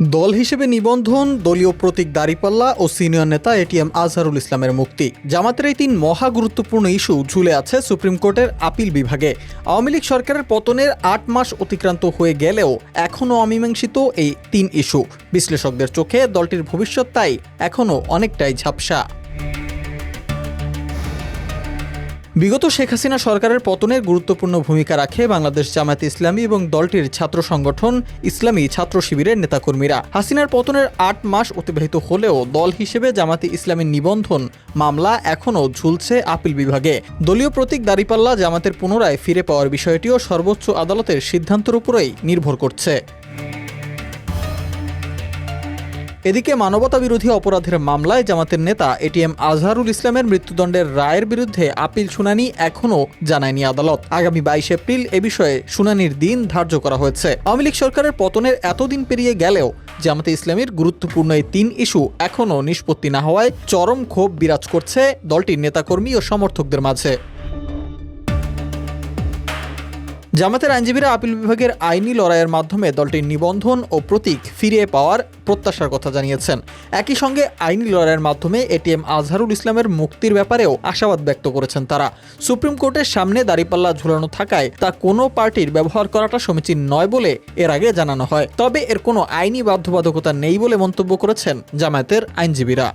দল হিসেবে নিবন্ধন, দলীয় প্রতীক দাঁড়িপাল্লা ও সিনিয়র নেতা এটিএম আজহারুল ইসলামের মুক্তি। জামাতের এই তিন মহা গুরুত্বপূর্ণ ইস্যু ঝুলে আছে সুপ্রিম কোর্টের আপিল বিভাগে। আওয়ামী লীগ সরকারের পতনের ৮ মাস অতিক্রান্ত হয়ে গেলেও এখনও অমীমাংসিত এই তিন ইস্যু। বিশ্লেষকদের চোখে দলটির ভবিষ্যৎ তাই এখনও অনেকটাই ঝাপসা। বিগত শেখ হাসিনা সরকারের পতনের গুরুত্বপূর্ণ ভূমিকা রাখে বাংলাদেশ জামায়াতে ইসলামী এবং দলটির ছাত্র সংগঠন ইসলামী ছাত্র শিবিরের নেতাকর্মীরা। হাসিনার পতনের ৮ মাস অতিবাহিত হলেও দল হিসেবে জামায়াতে ইসলামীর নিবন্ধন মামলা এখনও ঝুলছে আপিল বিভাগে। দলীয় প্রতীক দাঁড়িপাল্লা জামাতের পুনরায় ফিরে পাওয়ার বিষয়টিও সর্বোচ্চ আদালতের সিদ্ধান্তের উপরেই নির্ভর করছে। এদিকে মানবতাবিরোধী অপরাধের মামলায় জামাতের নেতা এটিএম আজহারুল ইসলামের মৃত্যুদণ্ডের রায়ের বিরুদ্ধে আপিল শুনানি এখনও জানায়নি আদালত। আগামী ২২ এপ্রিল এ বিষয়ে শুনানির দিন ধার্য করা হয়েছে। আওয়ামী লীগ সরকারের পতনের এতদিন পেরিয়ে গেলেও জামাতে ইসলামীর গুরুত্বপূর্ণ এই তিন ইস্যু এখনও নিষ্পত্তি না হওয়ায় চরম ক্ষোভ বিরাজ করছে দলটির নেতাকর্মী ও সমর্থকদের মাঝে। জামাতের আইনজীবীরা আপিল বিভাগের আইনি লড়াইয়ের মাধ্যমে দলটির নিবন্ধন ও প্রতীক ফিরিয়ে পাওয়ার প্রত্যাশার কথা জানিয়েছেন। একই সঙ্গে আইনি লড়াইয়ের মাধ্যমে এটিএম আজহারুল ইসলামের মুক্তির ব্যাপারেও আশাবাদ ব্যক্ত করেছেন তারা। সুপ্রিম কোর্টের সামনে দাঁড়িপাল্লা ঝুলানো থাকায় তা কোনো পার্টির ব্যবহার করাটা সমীচীন নয় বলে এর আগে জানানো হয়। তবে এর কোনো আইনি বাধ্যবাধকতা নেই বলে মন্তব্য করেছেন জামায়াতের আইনজীবীরা।